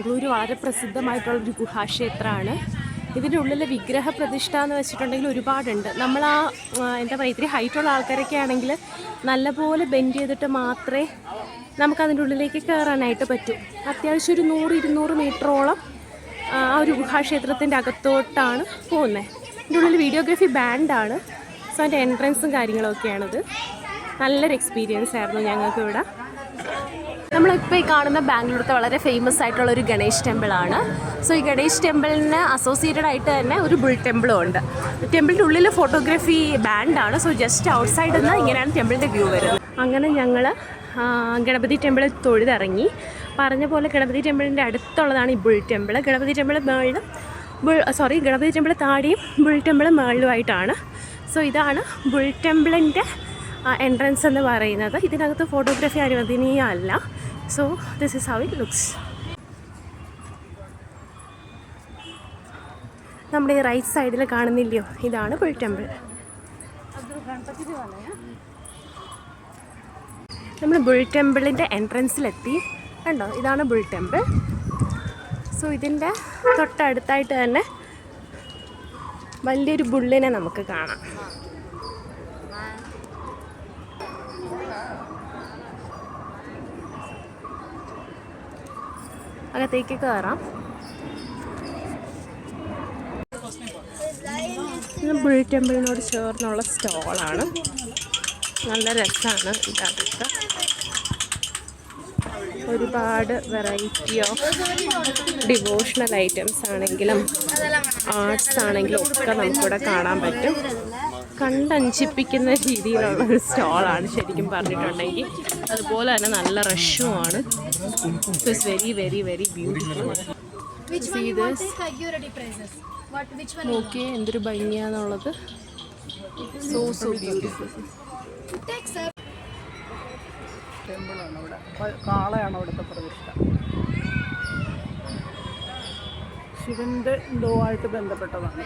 ബാംഗ്ലൂർ വളരെ പ്രസിദ്ധമായിട്ടുള്ളൊരു ഗുഹാക്ഷേത്രമാണ്. ഇതിൻ്റെ ഉള്ളിലെ വിഗ്രഹ പ്രതിഷ്ഠ എന്ന് വെച്ചിട്ടുണ്ടെങ്കിൽ ഒരുപാടുണ്ട്. നമ്മൾ എന്താ പറയുക, ഇത്തിരി ഹൈറ്റുള്ള ആൾക്കാരൊക്കെ ആണെങ്കിൽ നല്ലപോലെ ബെൻഡ് ചെയ്തിട്ട് മാത്രമേ നമുക്കതിൻ്റെ ഉള്ളിലേക്ക് കയറാനായിട്ട് പറ്റൂ. അത്യാവശ്യം ഒരു 100-200 മീറ്ററോളം ആ ഒരു ഗുഹാക്ഷേത്രത്തിൻ്റെ അകത്തോട്ടാണ് പോകുന്നത്. ഇതിൻ്റെ ഉള്ളിൽ വീഡിയോഗ്രാഫി ബാൻഡാണ്. സോ അതിൻ്റെ എൻട്രൻസും കാര്യങ്ങളൊക്കെയാണിത്. നല്ലൊരു എക്സ്പീരിയൻസ് ആയിരുന്നു ഞങ്ങൾക്ക് ഇവിടെ. നമ്മളിപ്പോൾ ഈ കാണുന്ന ബാംഗ്ലൂരത്തെ വളരെ ഫേമസ് ആയിട്ടുള്ളൊരു ഗണേഷ് ടെമ്പിളാണ്. സോ ഈ ഗണേഷ് ടെമ്പിളിന് അസോസിയേറ്റഡ് ആയിട്ട് തന്നെ ഒരു ബുൾ ടെമ്പിളും ഉണ്ട്. ടെമ്പിളിൻ്റെ ഉള്ളിൽ ഫോട്ടോഗ്രാഫി ബാൻഡാണ്. സോ ജസ്റ്റ് ഔട്ട് സൈഡിൽ നിന്ന് ഇങ്ങനെയാണ് ടെമ്പിളിൻ്റെ വ്യൂ വരുന്നത്. അങ്ങനെ ഞങ്ങൾ ഗണപതി ടെമ്പിളിൽ തൊഴുതിറങ്ങി. പറഞ്ഞ പോലെ ഗണപതി ടെമ്പിളിൻ്റെ അടുത്തുള്ളതാണ് ഈ ബുൾ ടെമ്പിൾ. ഗണപതി ടെമ്പിൾ മേളിലും ഗണപതി ടെമ്പിൾ താഴെയും ബുൾ ടെമ്പിൾ മേളിലുമായിട്ടാണ്. സോ ഇതാണ് ബുൾ ടെമ്പിളിൻ്റെ എൻട്രൻസ് എന്ന് പറയുന്നത്. ഇതിനകത്ത് ഫോട്ടോഗ്രാഫി അനുവദനീയമല്ല. So this is how it looks. നമ്മുടെ ഈ റൈറ്റ് സൈഡിൽ കാണുന്നില്ലയോ, ഇതാണ് ബുൾ ടെമ്പിൾ. നമ്മൾ ബുൾ ടെമ്പിളിൻ്റെ എൻട്രൻസിലെത്തി. കണ്ടോ, ഇതാണ് ബുൾ ടെമ്പിൾ. സോ ഇതിൻ്റെ തൊട്ടടുത്തായിട്ട് തന്നെ വലിയൊരു ബുള്ളിനെ നമുക്ക് കാണാം. അകത്തേക്ക് കയറാം. ഇത് ബുൾ ടെമ്പിളിനോട് ചേർന്നുള്ള സ്റ്റോളാണ്. നല്ല രസമാണ്. ഇതിനകത്ത് ഒരുപാട് വെറൈറ്റി ഓഫ് ഡിവോഷണൽ ഐറ്റംസ് ആണെങ്കിലും ആർട്സ് ആണെങ്കിലും ഒക്കെ നമുക്കിവിടെ കാണാൻ പറ്റും. കണ്ടഞ്ചിപ്പിക്കുന്ന രീതിയിലുള്ളൊരു സ്റ്റോളാണ് ശരിക്കും പറഞ്ഞിട്ടുണ്ടെങ്കിൽ. അതുപോലെ തന്നെ നല്ല റഷുമാണ്. It's very very very beautiful. നോക്കിയേ എന്തൊരു ഭംഗിയാന്നുള്ളത്. So beautiful. ടെമ്പിളാണ് ഇവിടെ. കാളയാണ് ഇവിടുത്തെ പ്രതിഷ്ഠ. ശിവൻ്റെ എന്തോ ആയിട്ട് ബന്ധപ്പെട്ടതാണ്.